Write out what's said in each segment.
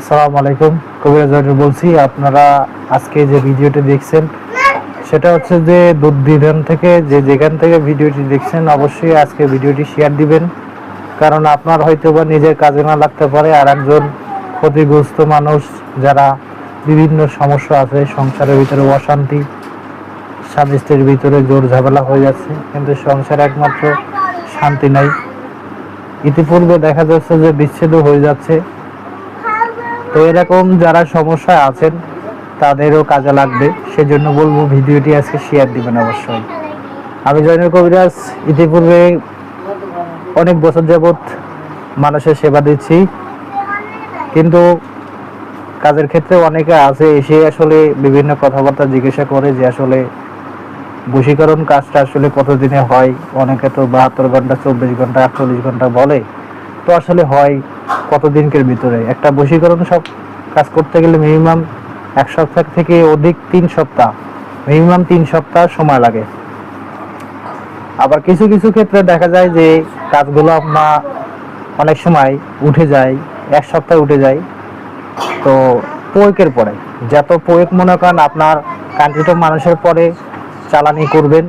আসসালামু আলাইকুম, কবিরাজ বলছি। আপনারা আজকে যে ভিডিওটি দেখছেন সেটা হচ্ছে যে দূর দূরান্ত থেকে যেখান থেকে ভিডিওটি দেখছেন অবশ্যই আজকে ভিডিওটি শেয়ার দিবেন। কারণ আপনার হয়তো বা নিজের কাজে না লাগতে পারে, আর একজন ক্ষতিগ্রস্ত মানুষ যারা বিভিন্ন সমস্যা আছে, সংসারের ভিতরে অশান্তি, স্বামী স্ত্রীর ভিতরে জোর ঝামেলা হয়ে যাচ্ছে, কিন্তু সংসারে একমাত্র শান্তি নাই। ইতিপূর্বে দেখা যাচ্ছে যে বিচ্ছেদও হয়ে যাচ্ছে। তো এরকম যারা সমস্যায় আছেন তাদেরও কাজে লাগবে, সেজন্য বলবো ভিডিওটি আজকে শেয়ার দিবেন অবশ্যই। আমি জয়নুল কবিরাজ ইতিপূর্বে অনেক বছর যাবৎ মানুষের সেবা দিচ্ছি, কিন্তু কাজের ক্ষেত্রে অনেকে আছে এসে আসলে বিভিন্ন কথাবার্তা জিজ্ঞাসা করে যে আসলে বশীকরণ কাজটা আসলে কতদিনে হয়। অনেকে তো 72 ঘন্টা, 24 ঘন্টা, 48 ঘন্টা বলে। তো আসলে হয় কতদিনের ভিতরে? একটা বশীকরণ সব কাজ করতে গেলে মিনিমাম 1 সপ্তাহ থেকে অধিক 3 সপ্তাহ, মিনিমাম 3 সপ্তাহ সময় লাগে। আবার কিছু কিছু ক্ষেত্রে দেখা যায় যে কাজগুলো আপনার অনেক সময় উঠে যায়, 1 সপ্তাহ উঠে যায়। তো প্রয়োগের পরে যত প্রয়োগ মনে করেন আপনার কান্ট্রিটা মানুষের পরে চালানি করবেন,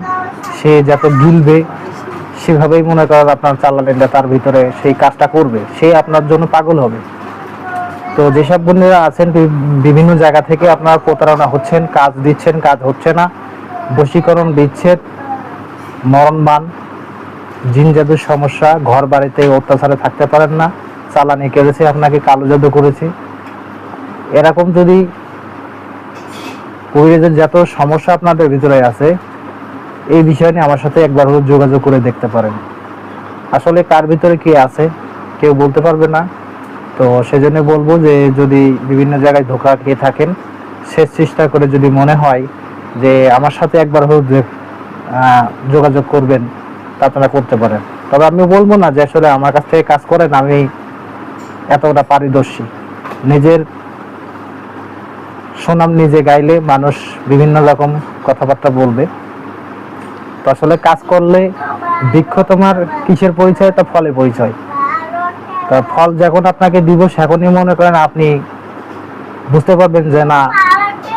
সে যত গিলবে সেভাবেই মনে করেন আপনার চালানিটা তার ভিতরে সেই কাজটা করবে, সে আপনার জন্য পাগল হবে। তো যেসব বন্ধুরা আছেন বিভিন্ন জায়গা থেকে আপনার প্রতারণা হচ্ছেন, কাজ দিচ্ছেন, কাজ হচ্ছে না, বশীকরণ বিচ্ছেদ, মরণবান, জিন জাদুর সমস্যা, ঘর বাড়িতে অত্যাচারে থাকতে পারেন না, চালানি করেছে, আপনাকে কালো জাদু করেছে, এরকম যদি কবিরাজের যত সমস্যা আপনাদের ভিতরে আছে এই বিষয় নিয়ে আমার সাথে একবার যোগাযোগ করে দেখতে পারেন। আসলে কার ভিতরে কি আছে কেউ বলতে পারবে না। তো সেজন্য বলবো যে যদি বিভিন্ন জায়গায় ধোঁকা খেয়ে থাকেন, শেষ চেষ্টা করে যদি মনে হয় যে আমার সাথে একবার যোগাযোগ করবেন, তা আপনারা করতে পারেন। তবে আমি বলবো না যে আসলে আমার কাছ থেকে কাজ করেন, আমি এতটা পারদর্শী। নিজের সুনাম নিজে গাইলে মানুষ বিভিন্ন রকম কথাবার্তা বলবে। তো আসলে কাজ করলে বৃক্ষ তোমার কিসের পরিচয়? তা ফলে পরিচয়। তা ফল যখন আপনাকে দিব সেখনই মনে করেন আপনি বুঝতে পারবেন যে না,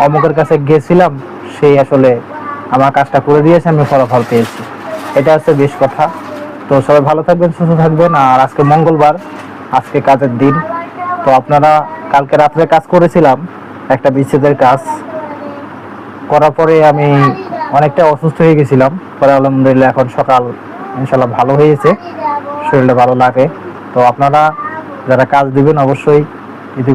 অমুকের কাছে গেছিলাম, সেই আসলে আমার কাজটা করে দিয়েছে, আমি ফলাফল পেয়েছি। এটা হচ্ছে বেশ কথা। তো সবাই ভালো থাকবেন, সুস্থ থাকবেন। আর আজকে মঙ্গলবার, আজকে কাজের দিন। তো আপনারা কালকে রাত্রে কাজ করেছিলাম, একটা বিচ্ছেদের কাজ করার পরে আমি অনেকটা অসুস্থ হয়ে গেছিলাম। পরে আলহামদুলিল্লাহ এখন সকাল ইনশাল্লাহ ভালো হয়েছে, শরীরটা ভালো লাগে। তো আপনারা যারা কাজ দিবেন অবশ্যই